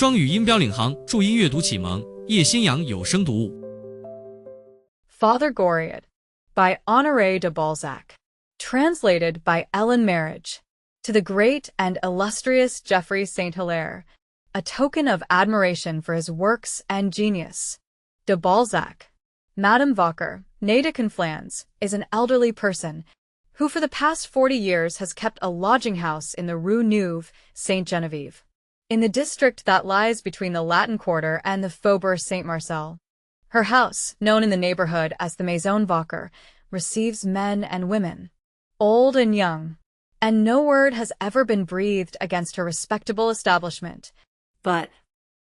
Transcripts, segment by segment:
双语音标领航，注音阅读启蒙，叶兴阳有声读物。Father Goriot by Honoré de Balzac. Translated by Ellen Marriage. To the great and illustrious Geoffrey St. Hilaire, a token of admiration for his works and genius. De Balzac. Madame Walker, née de Conflans, is an elderly person who for the past 40 years has kept a lodging house in the Rue Neuve, Sainte-Geneviève, in the district that lies between the Latin Quarter and the Faubourg Saint-Marcel. Her house, known in the neighborhood as the Maison Walker, receives men and women, old and young, and no word has ever been breathed against her respectable establishment. But,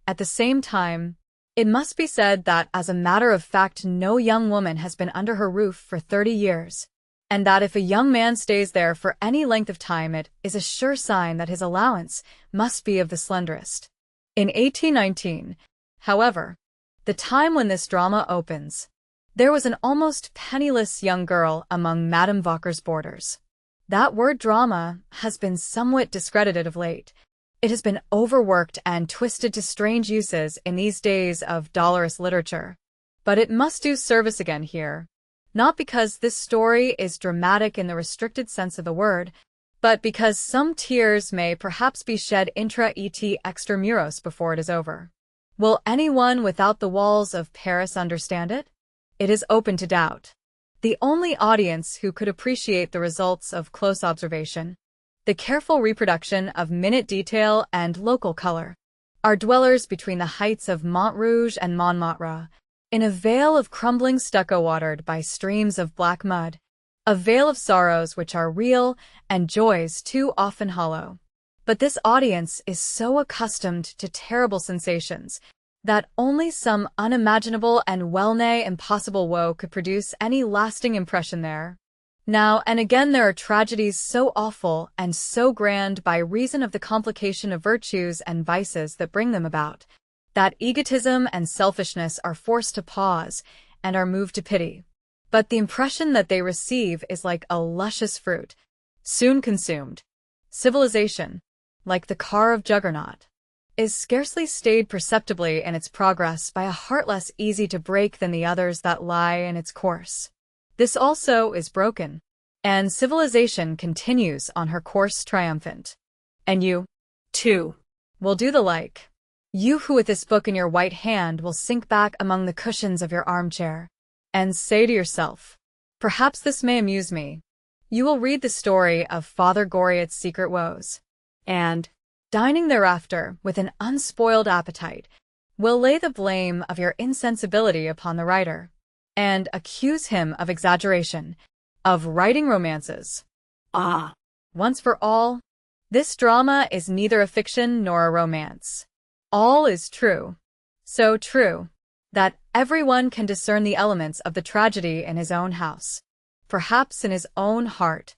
at the same time, it must be said that as a matter of fact no young woman has been under her roof for 30 years, and that if a young man stays there for any length of time it is a sure sign that his allowance must be of the slenderest. In 1819, however, the time when this drama opens, there was an almost penniless young girl among Madame Walker's boarders. That word drama has been somewhat discredited of late. It has been overworked and twisted to strange uses in these days of dolorous literature. But it must do service again here, not because this story is dramatic in the restricted sense of the word, but because some tears may perhaps be shed intra et extramuros before it is over. Will anyone without the walls of Paris understand it? It is open to doubt. The only audience who could appreciate the results of close observation, the careful reproduction of minute detail and local color, are dwellers between the heights of Montrouge and Montmartre, in a vale of crumbling stucco watered by streams of black mud, a vale of sorrows which are real and joys too often hollow. But this audience is so accustomed to terrible sensations that only some unimaginable and well-nigh impossible woe could produce any lasting impression there. Now and again there are tragedies so awful and so grand by reason of the complication of virtues and vices that bring them about, that egotism and selfishness are forced to pause and are moved to pity. But the impression that they receive is like a luscious fruit, soon consumed. Civilization, like the car of Juggernaut, is scarcely stayed perceptibly in its progress by a heart less easy to break than the others that lie in its course. This also is broken, and civilization continues on her course triumphant. And you, too, will do the like. You who with this book in your white hand will sink back among the cushions of your armchair, and say to yourself, perhaps this may amuse me. You will read the story of Father Goriot's secret woes, and, dining thereafter with an unspoiled appetite, will lay the blame of your insensibility upon the writer, and accuse him of exaggeration, of writing romances. Ah! Once for all, this drama is neither a fiction nor a romance. All is true, so true, that everyone can discern the elements of the tragedy in his own house, perhaps in his own heart.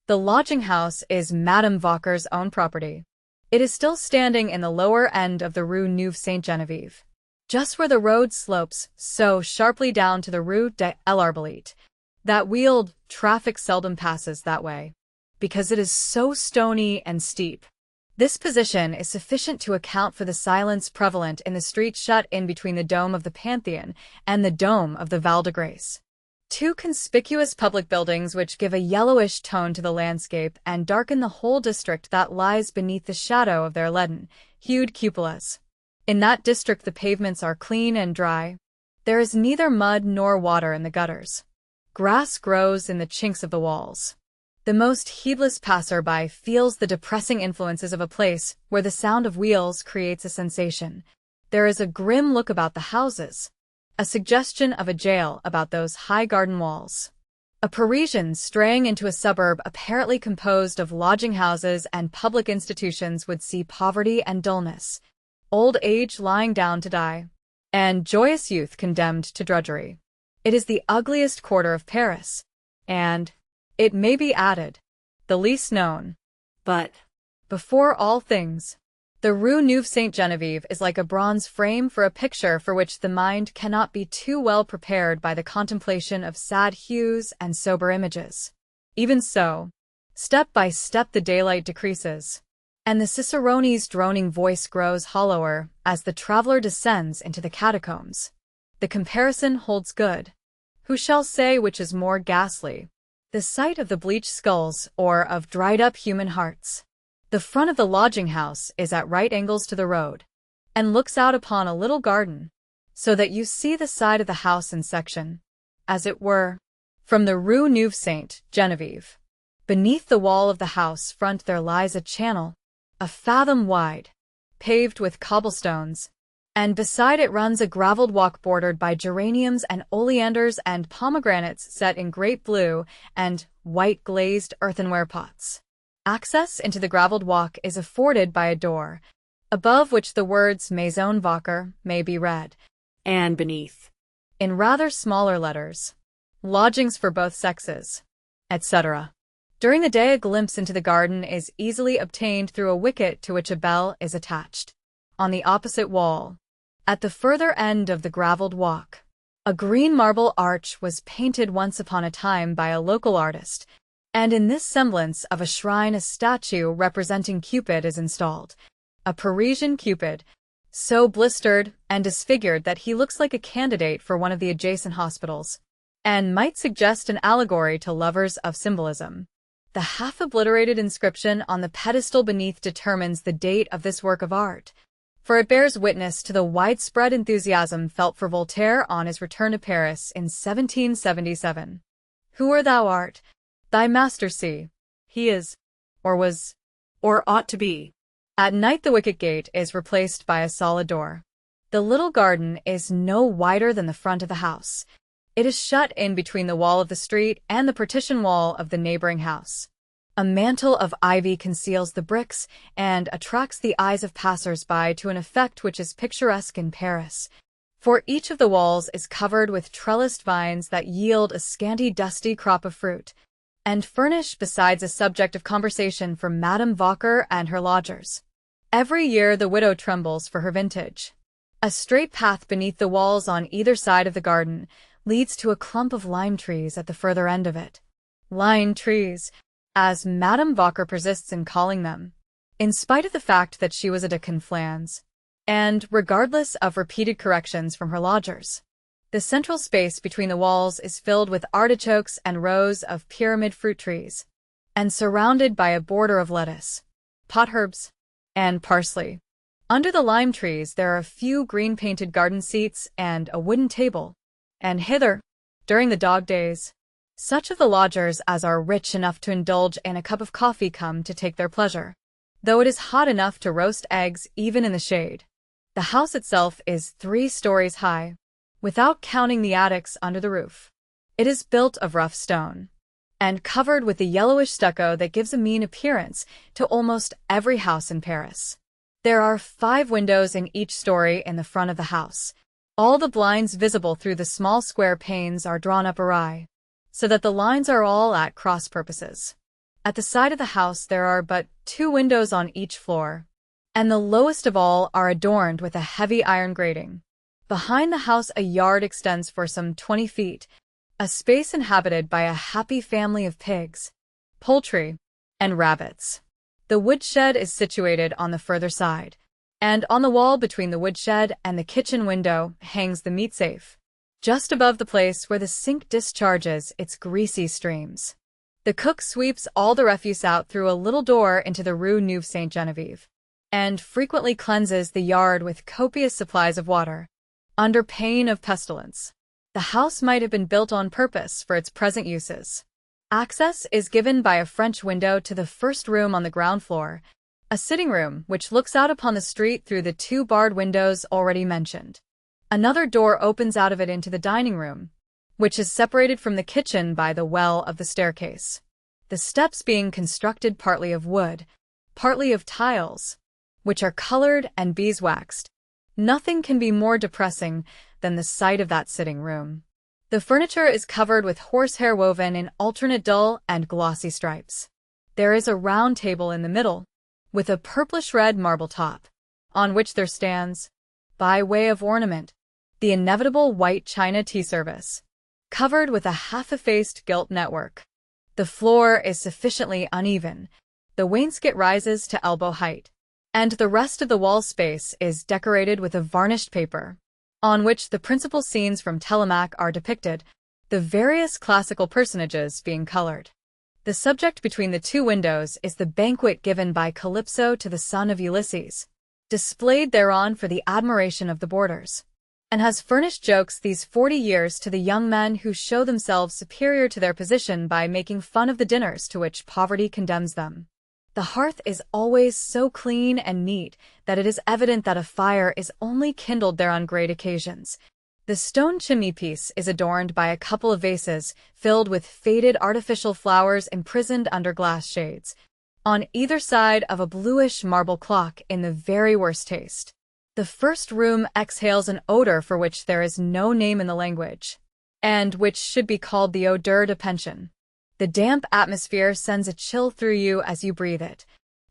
The lodging-house is Madame Walker's own property. It is still standing in the lower end of the Rue Neuve Sainte-Geneviève, just where the road slopes so sharply down to the Rue de l'Arbalete that wheeled traffic seldom passes that way, because it is so stony and steep. This position is sufficient to account for the silence prevalent in the street shut in between the dome of the Pantheon and the dome of the Val de Grace, two conspicuous public buildings which give a yellowish tone to the landscape and darken the whole district that lies beneath the shadow of their leaden-hued cupolas. In that district the pavements are clean and dry. There is neither mud nor water in the gutters. Grass grows in the chinks of the walls. The most heedless passer-by feels the depressing influences of a place where the sound of wheels creates a sensation. There is a grim look about the houses, a suggestion of a jail about those high garden walls. A Parisian straying into a suburb apparently composed of lodging-houses and public institutions would see poverty and dullness, old age lying down to die, and joyous youth condemned to drudgery. It is the ugliest quarter of Paris, and, it may be added, the least known. But, before all things, the Rue Neuve Sainte-Geneviève is like a bronze frame for a picture for which the mind cannot be too well prepared by the contemplation of sad hues and sober images. Even so, step by step the daylight decreases. and the cicerone's droning voice grows hollower as the traveler descends into the catacombs. The comparison holds good. Who shall say which is more ghastly, the sight of the bleached skulls or of dried-up human hearts? The front of the lodging house is at right angles to the road, and looks out upon a little garden, so that you see the side of the house in section, as it were, from the Rue Neuve Sainte-Geneviève. Beneath the wall of the house front there lies a channel, a fathom wide, paved with cobblestones, and beside it runs a gravelled walk bordered by geraniums and oleanders and pomegranates set in great blue and white glazed earthenware pots. Access into the gravelled walk is afforded by a door, above which the words Maison Vauquer may be read, and beneath, in rather smaller letters, lodgings for both sexes, etc. During the day a glimpse into the garden is easily obtained through a wicket to which a bell is attached. On the opposite wall, at the further end of the gravelled walk, a green marble arch was painted once upon a time by a local artist, and in this semblance of a shrine a statue representing Cupid is installed, a Parisian Cupid, so blistered and disfigured that he looks like a candidate for one of the adjacent hospitals, and might suggest an allegory to lovers of symbolism. The half-obliterated inscription on the pedestal beneath determines the date of this work of art, for it bears witness to the widespread enthusiasm felt for Voltaire on his return to Paris in 1777. Whoe'er thou art, thy master see, he is, or was, or ought to be. At night the wicket gate is replaced by a solid door. The little garden is no wider than the front of the house. It is shut in between the wall of the street and the partition wall of the neighboring house. A mantle of ivy conceals the bricks and attracts the eyes of passers-by to an effect which is picturesque in Paris, for each of the walls is covered with trellised vines that yield a scanty dusty crop of fruit, and furnish besides a subject of conversation for Madame Vauquer and her lodgers. Every year the widow trembles for her vintage. A straight path beneath the walls on either side of the garden leads to a clump of lime trees at the further end of it. Lime trees, as Madame Vauquer persists in calling them, in spite of the fact that she was a de Conflans, and regardless of repeated corrections from her lodgers. The central space between the walls is filled with artichokes and rows of pyramid fruit trees, and surrounded by a border of lettuce, potherbs, and parsley. Under the lime trees there are a few green-painted garden seats and a wooden table, and hither, during the dog days, such of the lodgers as are rich enough to indulge in a cup of coffee come to take their pleasure, though it is hot enough to roast eggs even in the shade. The house itself is 3 stories high, without counting the attics under the roof. It is built of rough stone, and covered with the yellowish stucco that gives a mean appearance to almost every house in Paris. There are 5 windows in each story in the front of the house. All the blinds visible through the small square panes are drawn up awry, so that the lines are all at cross purposes. At the side of the house there are but 2 windows on each floor, and the lowest of all are adorned with a heavy iron grating. Behind the house a yard extends for some 20 feet, a space inhabited by a happy family of pigs, poultry, and rabbits. The woodshed is situated on the further side, and on the wall between the woodshed and the kitchen window hangs the meat safe, just above the place where the sink discharges its greasy streams. The cook sweeps all the refuse out through a little door into the Rue Neuve Sainte-Geneviève, and frequently cleanses the yard with copious supplies of water, under pain of pestilence. The house might have been built on purpose for its present uses. Access is given by a French window to the first room on the ground floor, a sitting room which looks out upon the street through the 2 barred windows already mentioned. Another door opens out of it into the dining room, which is separated from the kitchen by the well of the staircase, the steps being constructed partly of wood, partly of tiles, which are colored and beeswaxed. Nothing can be more depressing than the sight of that sitting room. The furniture is covered with horsehair woven in alternate dull and glossy stripes. There is a round table in the middle, with a purplish-red marble top, on which there stands, by way of ornament, the inevitable white china tea service, covered with a half-effaced gilt network. The floor is sufficiently uneven, The wainscot rises to elbow height, and the rest of the wall space is decorated with a varnished paper, on which the principal scenes from Telemaque are depicted, the various classical personages being colored. The subject between the two windows is the banquet given by Calypso to the son of Ulysses, displayed thereon for the admiration of the boarders, and has furnished jokes these 40 years to the young men who show themselves superior to their position by making fun of the dinners to which poverty condemns them. The hearth is always so clean and neat that it is evident that a fire is only kindled there on great occasions. The stone chimney-piece is adorned by a couple of vases filled with faded artificial flowers imprisoned under glass shades, on either side of a bluish marble clock in the very worst taste. The first room exhales an odor for which there is no name in the language, and which should be called the odeur de pension. The damp atmosphere sends a chill through you as you breathe it.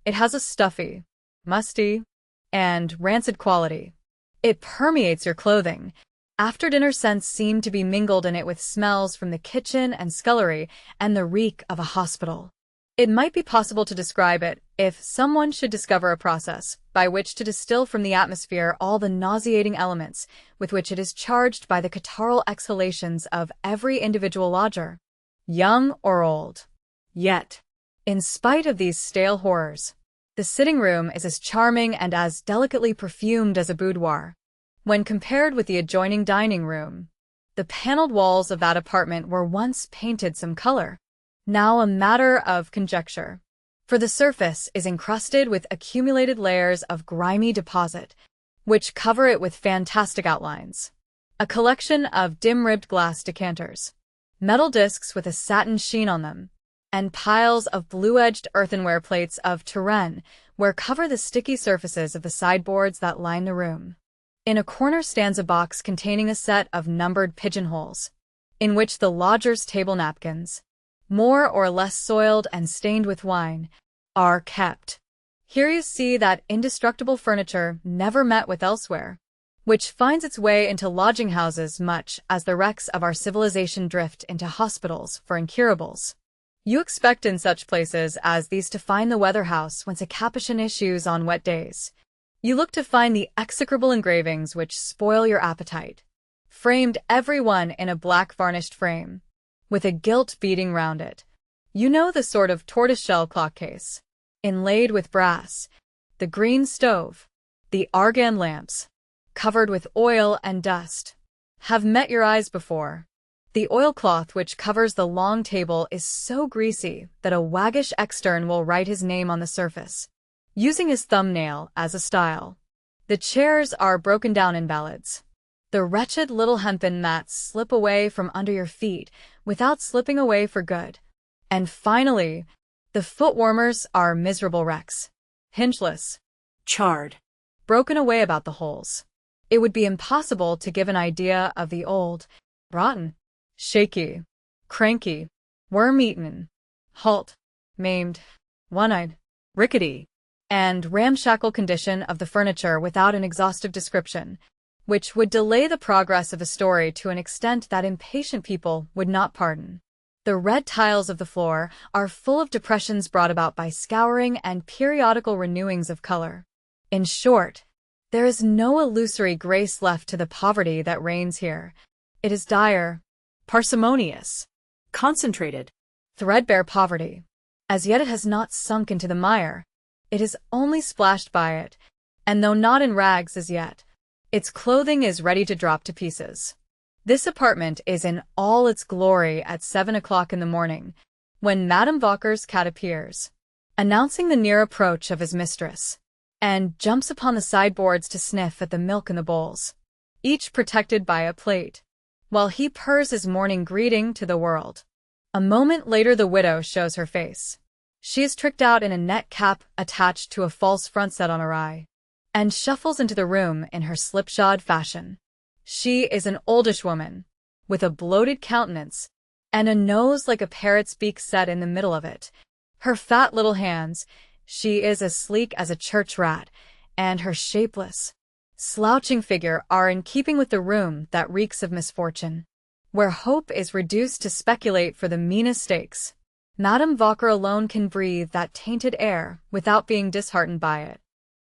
It has a stuffy, musty, and rancid quality. It permeates your clothing. After-dinner scents seem to be mingled in it with smells from the kitchen and scullery and the reek of a hospital. It might be possible to describe it if someone should discover a process by which to distill from the atmosphere all the nauseating elements with which it is charged by the catarrhal exhalations of every individual lodger, young or old. Yet, in spite of these stale horrors, the sitting room is as charming and as delicately perfumed as a boudoir. When compared with the adjoining dining room, the paneled walls of that apartment were once painted some color, now a matter of conjecture, for the surface is encrusted with accumulated layers of grimy deposit, which cover it with fantastic outlines. A collection of dim-ribbed glass decanters, metal discs with a satin sheen on them, and piles of blue-edged earthenware plates of Touraine where cover the sticky surfaces of the sideboards that line the room. In a corner stands a box containing a set of numbered pigeonholes, in which the lodgers' table napkins, more or less soiled and stained with wine, are kept. Here you see that indestructible furniture never met with elsewhere, which finds its way into lodging-houses much as the wrecks of our civilization drift into hospitals for incurables. You expect in such places as these to find the weather-house whence a Capuchin issues on wet days. You look to find the execrable engravings which spoil your appetite, framed every one in a black varnished frame, with a gilt beading round it. You know the sort of tortoise-shell clock case, inlaid with brass, the green stove, the argan lamps, covered with oil and dust, have met your eyes before. The oilcloth which covers the long table is so greasy that a waggish extern will write his name on the surface, using his thumbnail as a style. The chairs are broken down invalids. The wretched little hempen mats slip away from under your feet without slipping away for good. And finally, the foot warmers are miserable wrecks, hinchless, charred, broken away about the holes. It would be impossible to give an idea of the old, rotten, shaky, cranky, worm-eaten, halt, maimed, one-eyed, rickety, and ramshackle condition of the furniture without an exhaustive description, which would delay the progress of a story to an extent that impatient people would not pardon. The red tiles of the floor are full of depressions brought about by scouring and periodical renewings of color. In short, there is no illusory grace left to the poverty that reigns here. It is dire, parsimonious, concentrated, threadbare poverty. As yet it has not sunk into the mire. It is only splashed by it, and though not in rags as yet, its clothing is ready to drop to pieces. This apartment is in all its glory at 7 o'clock in the morning, when Madame Walker's cat appears, announcing the near approach of his mistress, and jumps upon the sideboards to sniff at the milk in the bowls, each protected by a plate, while he purrs his morning greeting to the world. A moment later the widow shows her face. She is tricked out in a net cap attached to a false front set on awry, and shuffles into the room in her slipshod fashion. She is an oldish woman, with a bloated countenance, and a nose like a parrot's beak set in the middle of it. Her fat little hands, she is as sleek as a church rat, and her shapeless, slouching figure are in keeping with the room that reeks of misfortune, where hope is reduced to speculate for the meanest stakes. Madame Walker alone can breathe that tainted air without being disheartened by it.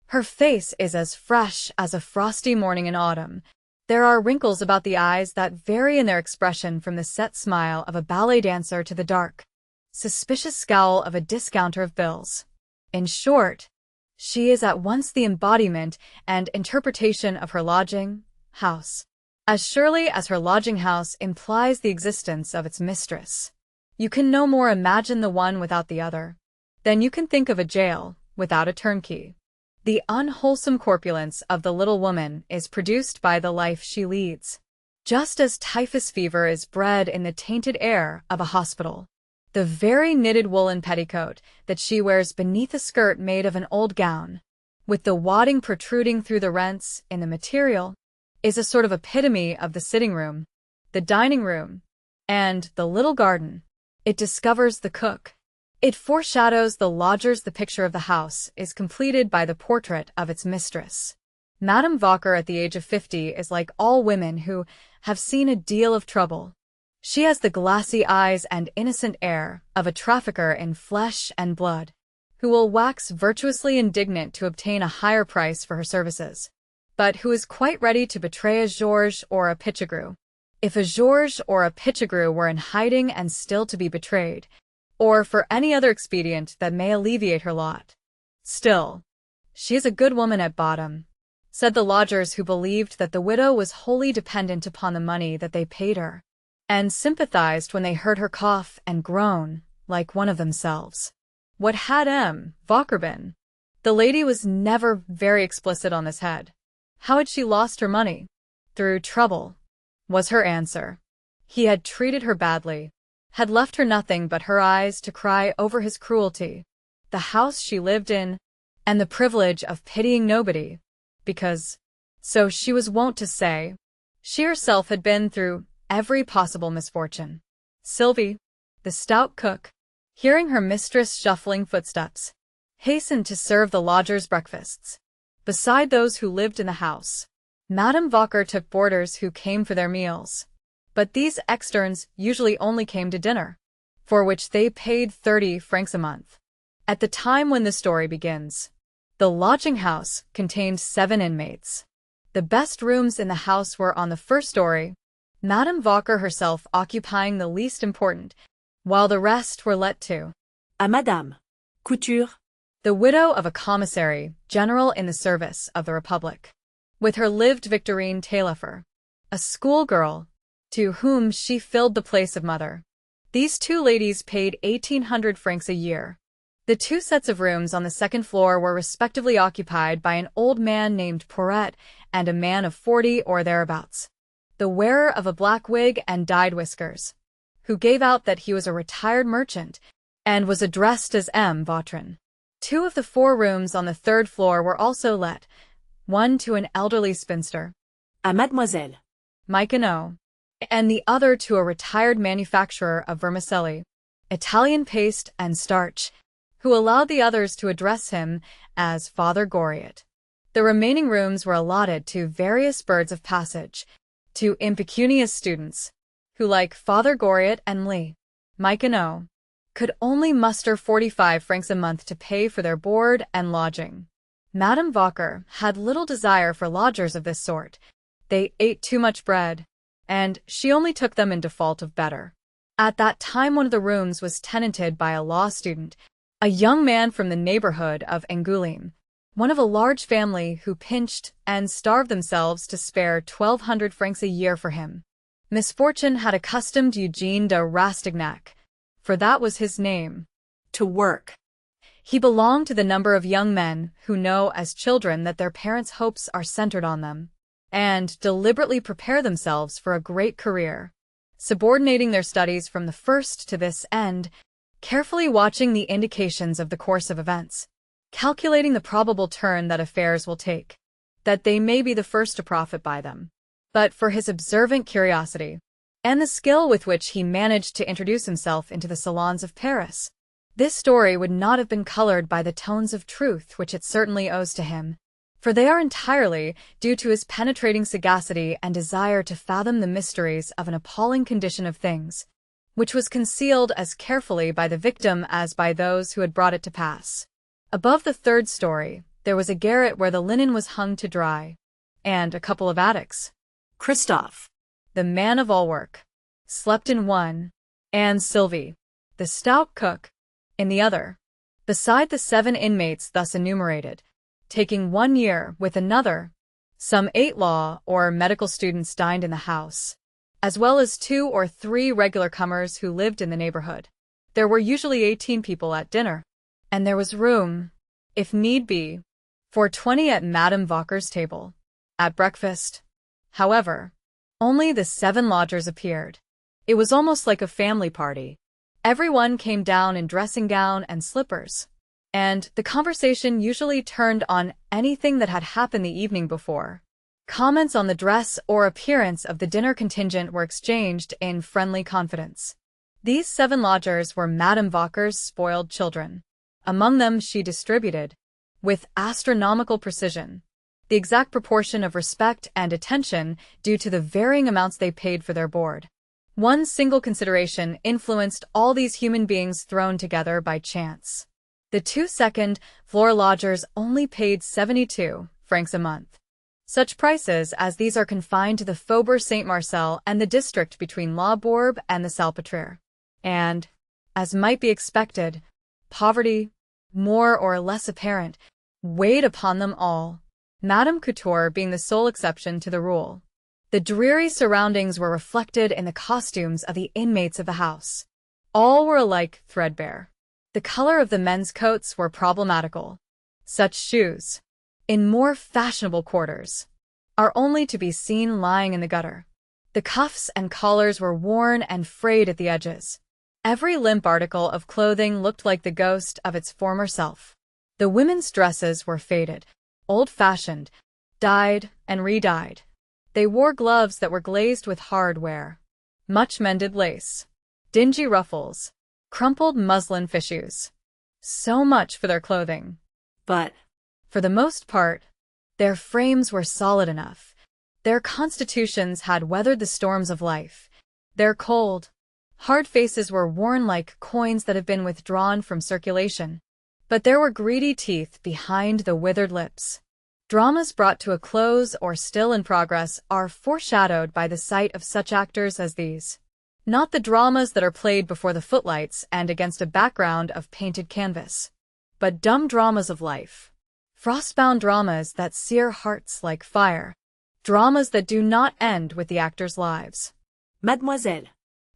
Her face is as fresh as a frosty morning in autumn. There are wrinkles about the eyes that vary in their expression from the set smile of a ballet dancer to the dark, suspicious scowl of a discounter of bills. In short, she is at once the embodiment and interpretation of her lodging house, as surely as her lodging house implies the existence of its mistress. You can no more imagine the one without the other than you can think of a jail without a turnkey. The unwholesome corpulence of the little woman is produced by the life she leads, just as typhus fever is bred in the tainted air of a hospital. The very knitted woolen petticoat that she wears beneath a skirt made of an old gown, with the wadding protruding through the rents in the material, is a sort of epitome of the sitting room, the dining room, and the little garden. It discovers the cook. It foreshadows the lodgers. The picture of the house is completed by the portrait of its mistress. Madame Walker at the age of 50 is like all women who have seen a deal of trouble. She has the glassy eyes and innocent air of a trafficker in flesh and blood, who will wax virtuously indignant to obtain a higher price for her services, but who is quite ready to betray a Georges or a Pichegru. If a Georges or a Pichegru were in hiding and still to be betrayed, or for any other expedient that may alleviate her lot. Still, she is a good woman at bottom, said the lodgers, who believed that the widow was wholly dependent upon the money that they paid her, and sympathized when they heard her cough and groan like one of themselves. What had M. Walker been? The lady was never very explicit on this head. How had she lost her money? Through trouble, was her answer. He had treated her badly, had left her nothing but her eyes to cry over his cruelty, the house she lived in, and the privilege of pitying nobody, because, so she was wont to say, she herself had been through every possible misfortune. Sylvie, the stout cook, hearing her mistress' shuffling footsteps, hastened to serve the lodgers' breakfasts. Beside those who lived in the house, Madame Walker took boarders who came for their meals. But these externes usually only came to dinner, for which they paid 30 francs a month. At the time when the story begins, the lodging house contained 7 inmates. The best rooms in the house were on the first story, Madame Walker herself occupying the least important, while the rest were let to à Madame Couture, the widow of a commissary general in the service of the Republic, with her lived Victorine Taillefer, a schoolgirl, to whom she filled the place of mother. These 2 ladies paid 1,800 francs a year. The 2 sets of rooms on the second floor were respectively occupied by an old man named Porret and a man of 40 or thereabouts, the wearer of a black wig and dyed whiskers, who gave out that he was a retired merchant and was addressed as M. Vautrin. 2 of the 4 rooms on the third floor were also let, one to an elderly spinster, à Mademoiselle Myconneau, and the other to a retired manufacturer of vermicelli, Italian paste and starch, who allowed the others to address him as Father Goriot. The remaining rooms were allotted to various birds of passage, to impecunious students, who, like Father Goriot and Myconneau, could only muster 45 francs a month to pay for their board and lodging. Madame Walker had little desire for lodgers of this sort. They ate too much bread, and she only took them in default of better. At that time one of the rooms was tenanted by a law student, a young man from the neighborhood of Angoulême, one of a large family who pinched and starved themselves to spare 1,200 francs a year for him. Misfortune had accustomed Eugene de Rastignac, for that was his name, to work. He belonged to the number of young men who know as children that their parents' hopes are centered on them, and deliberately prepare themselves for a great career, subordinating their studies from the first to this end, carefully watching the indications of the course of events, calculating the probable turn that affairs will take, that they may be the first to profit by them. But for his observant curiosity, and the skill with which he managed to introduce himself into the salons of Paris, this story would not have been colored by the tones of truth which it certainly owes to him, for they are entirely due to his penetrating sagacity and desire to fathom the mysteries of an appalling condition of things, which was concealed as carefully by the victim as by those who had brought it to pass. Above the third story, there was a garret where the linen was hung to dry, and a couple of attics. Christophe, The man of all work, slept in one, and Sylvie, the stout cook, in the other. Beside the 7 inmates thus enumerated, taking 1 year with another, some 8 law or medical students dined in the house, as well as 2 or 3 regular comers who lived in the neighborhood. There were usually 18 people at dinner, and there was room, if need be, for 20 at Madame Vauquer's table. At breakfast, however, only the 7 lodgers appeared. It was almost like a family party. Everyone came down in dressing gown and slippers, and the conversation usually turned on anything that had happened the evening before. Comments on the dress or appearance of the dinner contingent were exchanged in friendly confidence. These 7 lodgers were Madame Vauquer's spoiled children. Among them she distributed, with astronomical precision, the exact proportion of respect and attention due to the varying amounts they paid for their board. One single consideration influenced all these human beings thrown together by chance. The 2 second-floor lodgers only paid 72 francs a month. Such prices as these are confined to the Faubourg Saint-Marcel and the district between La Bourbe and the Salpêtrière. And, as might be expected, poverty, more or less apparent, weighed upon them all, Madame Couture being the sole exception to the rule. The dreary surroundings were reflected in the costumes of the inmates of the house. All were alike threadbare. The color of the men's coats were problematical. Such shoes, in more fashionable quarters, are only to be seen lying in the gutter. The cuffs and collars were worn and frayed at the edges. Every limp article of clothing looked like the ghost of its former self. The women's dresses were faded, old-fashioned, dyed and re-dyed. They wore gloves that were glazed with hard wear, much mended lace, dingy ruffles, crumpled muslin fichus. So much for their clothing. but For the most part, their frames were solid enough. Their constitutions had weathered the storms of life. Their cold, hard faces were worn like coins that have been withdrawn from circulation. But there were greedy teeth behind the withered lips. Dramas brought to a close or still in progress are foreshadowed by the sight of such actors as these. Not the dramas that are played before the footlights and against a background of painted canvas, but dumb dramas of life. Frostbound dramas that sear hearts like fire. Dramas that do not end with the actors' lives. Mademoiselle,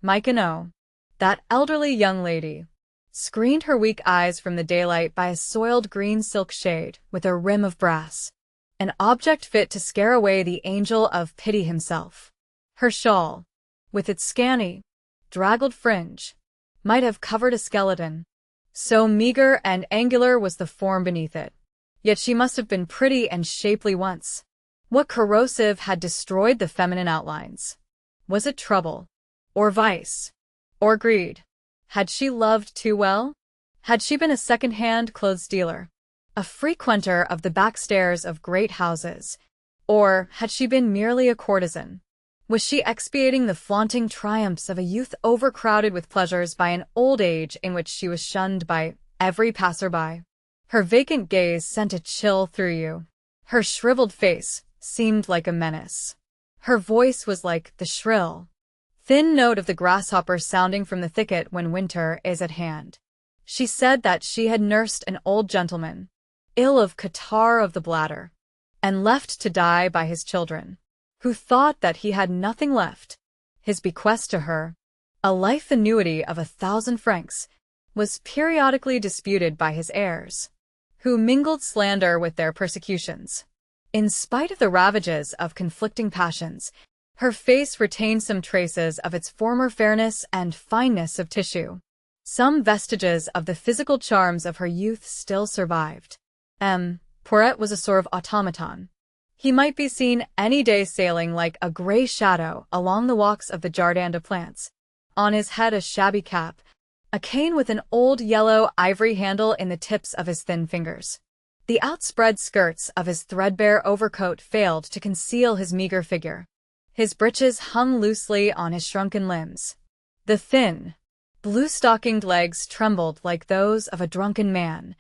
Mykono, that elderly young lady, screened her weak eyes from the daylight by a soiled green silk shade with a rim of brass, an object fit to scare away the angel of pity himself. Her shawl, with its scanty, draggled fringe, might have covered a skeleton. So meager and angular was the form beneath it. Yet she must have been pretty and shapely once. What corrosive had destroyed the feminine outlines? Was it trouble? Or vice? Or greed? Had she loved too well? Had she been a second-hand clothes dealer, a frequenter of the back stairs of great houses? Or had she been merely a courtesan? Was she expiating the flaunting triumphs of a youth overcrowded with pleasures by an old age in which she was shunned by every passer-by? Her vacant gaze sent a chill through you. Her shriveled face seemed like a menace. Her voice was like the shrill, thin note of the grasshopper sounding from the thicket when winter is at hand. She said that she had nursed an old gentleman, ill of catarrh of the bladder, and left to die by his children, who thought that he had nothing left. His bequest to her, a life annuity of 1,000 francs, was periodically disputed by his heirs, who mingled slander with their persecutions. In spite of the ravages of conflicting passions, her face retained some traces of its former fairness and fineness of tissue. Some vestiges of the physical charms of her youth still survived. Poiret was a sort of automaton. He might be seen any day sailing like a gray shadow along the walks of the Jardin des Plantes. On his head a shabby cap, a cane with an old yellow ivory handle in the tips of his thin fingers. The outspread skirts of his threadbare overcoat failed to conceal his meager figure. His breeches hung loosely on his shrunken limbs. The thin, blue-stockinged legs trembled like those of a drunken man.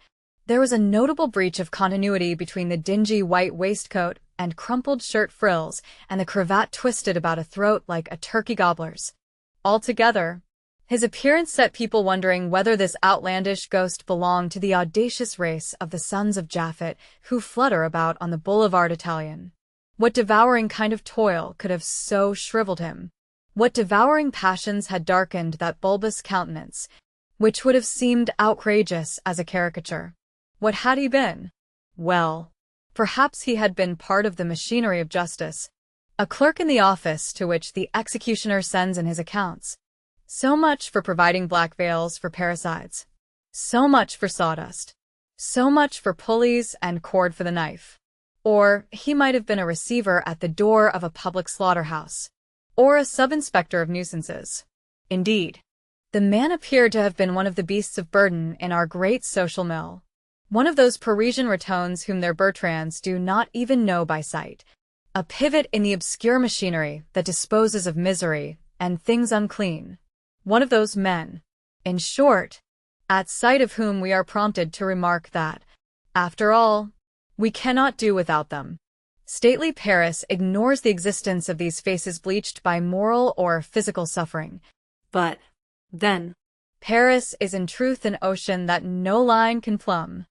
There was a notable breach of continuity between the dingy white waistcoat and crumpled shirt frills and the cravat twisted about a throat like a turkey gobbler's. Altogether, his appearance set people wondering whether this outlandish ghost belonged to the audacious race of the sons of Japhet who flutter about on the Boulevard Italian. What devouring kind of toil could have so shriveled him? What devouring passions had darkened that bulbous countenance, which would have seemed outrageous as a caricature? What had he been? Well, perhaps he had been part of the machinery of justice, a clerk in the office to which the executioner sends in his accounts. So much for providing black veils for parricides. So much for sawdust. So much for pulleys and cord for the knife. Or he might have been a receiver at the door of a public slaughterhouse. Or a sub-inspector of nuisances. Indeed, the man appeared to have been one of the beasts of burden in our great social mill. One of those Parisian ratons whom their Bertrands do not even know by sight. A pivot in the obscure machinery that disposes of misery and things unclean. One of those men, in short, at sight of whom we are prompted to remark that, after all, we cannot do without them. Stately Paris ignores the existence of these faces bleached by moral or physical suffering. But, then, Paris is in truth an ocean that no line can plumb.